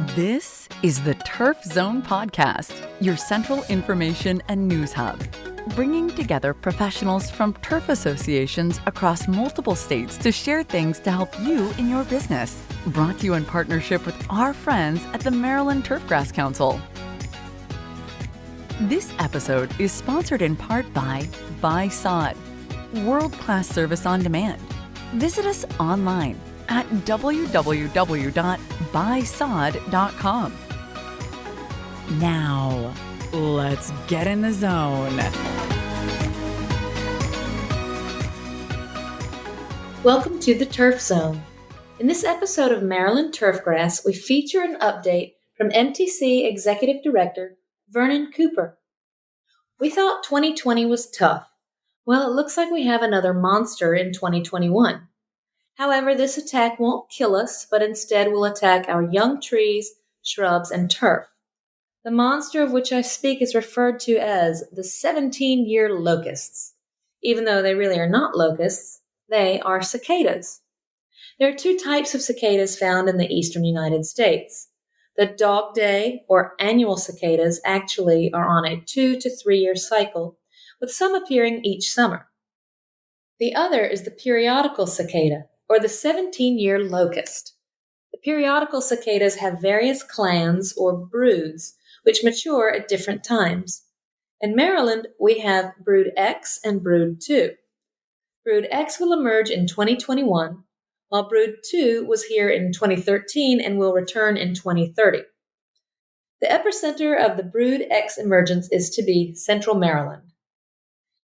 This is the Turf Zone Podcast, your central information and news hub, bringing together professionals from turf associations across multiple states to share things to help you in your business. Brought to you in partnership with our friends at the Maryland Turfgrass Council. This episode is sponsored in part by Sod, world-class service on demand. Visit us online at www.buysod.com. Now, let's get in the zone. Welcome to the Turf Zone. In this episode of Maryland Turfgrass, we feature an update from MTC Executive Director Vernon Cooper. We thought 2020 was tough. Well, it looks like we have another monster in 2021. However, this attack won't kill us, but instead will attack our young trees, shrubs, and turf. The monster of which I speak is referred to as the 17-year locusts. Even though they really are not locusts, they are cicadas. There are two types of cicadas found in the eastern United States. The dog day or annual cicadas actually are on a 2 to 3 year cycle, with some appearing each summer. The other is the periodical cicada, or the 17-year locust. The periodical cicadas have various clans or broods, which mature at different times. In Maryland, we have brood X and brood 2. Brood X will emerge in 2021, while brood 2 was here in 2013 and will return in 2030. The epicenter of the brood X emergence is to be Central Maryland.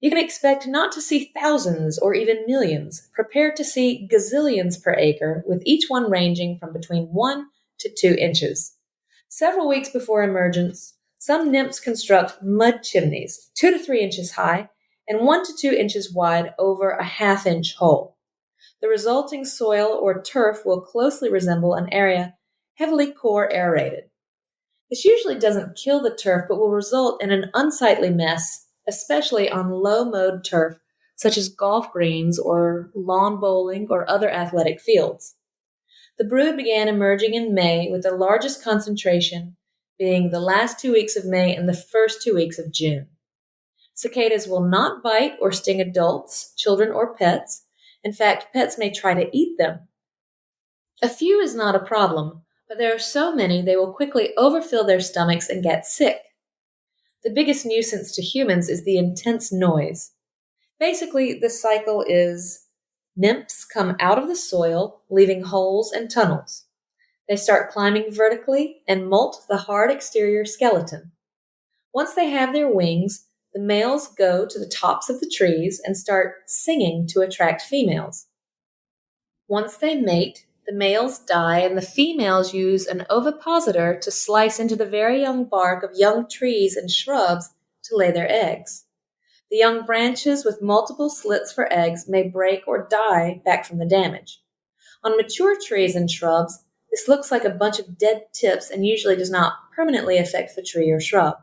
You can expect not to see thousands or even millions. Prepare to see gazillions per acre, with each one ranging from between 1 to 2 inches. Several weeks before emergence, some nymphs construct mud chimneys, 2 to 3 inches high and 1 to 2 inches wide over a half-inch hole. The resulting soil or turf will closely resemble an area heavily core aerated. This usually doesn't kill the turf, but will result in an unsightly mess, especially on low-mowed turf, such as golf greens or lawn bowling or other athletic fields. The brood began emerging in May, with the largest concentration being the last 2 weeks of May and the first 2 weeks of June. Cicadas will not bite or sting adults, children, or pets. In fact, pets may try to eat them. A few is not a problem, but there are so many they will quickly overfill their stomachs and get sick. The biggest nuisance to humans is the intense noise. Basically, the cycle is nymphs come out of the soil, leaving holes and tunnels. They start climbing vertically and molt the hard exterior skeleton. Once they have their wings, the males go to the tops of the trees and start singing to attract females. Once they mate, the males die and the females use an ovipositor to slice into the very young bark of young trees and shrubs to lay their eggs. The young branches with multiple slits for eggs may break or die back from the damage. On mature trees and shrubs, this looks like a bunch of dead tips and usually does not permanently affect the tree or shrub.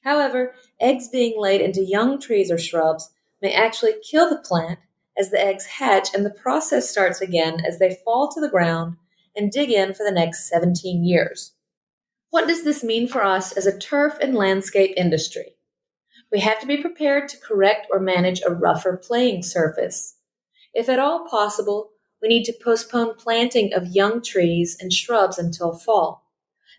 However, eggs being laid into young trees or shrubs may actually kill the plant as the eggs hatch, and the process starts again as they fall to the ground and dig in for the next 17 years. What does this mean for us as a turf and landscape industry? We have to be prepared to correct or manage a rougher playing surface. If at all possible, we need to postpone planting of young trees and shrubs until fall.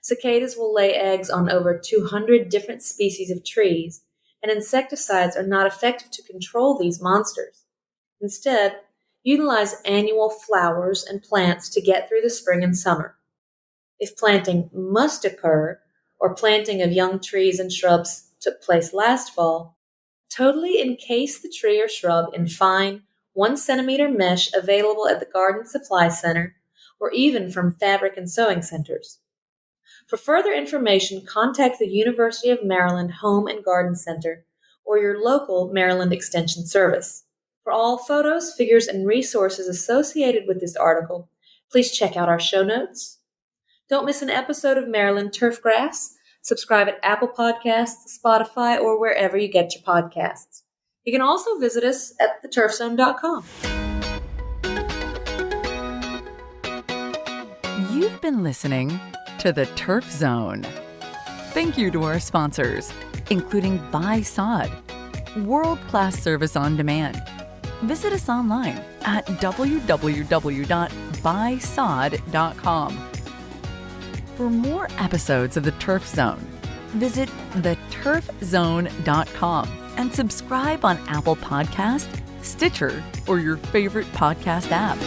Cicadas will lay eggs on over 200 different species of trees, and insecticides are not effective to control these monsters. Instead, utilize annual flowers and plants to get through the spring and summer. If planting must occur, or planting of young trees and shrubs took place last fall, totally encase the tree or shrub in fine 1 centimeter mesh available at the Garden Supply Center or even from fabric and sewing centers. For further information, contact the University of Maryland Home and Garden Center or your local Maryland Extension Service. For all photos, figures, and resources associated with this article, please check out our show notes. Don't miss an episode of Maryland Turfgrass. Subscribe at Apple Podcasts, Spotify, or wherever you get your podcasts. You can also visit us at theturfzone.com. You've been listening to the Turf Zone. Thank you to our sponsors, including Buy Sod, world-class service on demand. Visit us online at www.buysod.com. For more episodes of the Turf Zone, visit theturfzone.com and subscribe on Apple Podcast, Stitcher, or your favorite podcast app.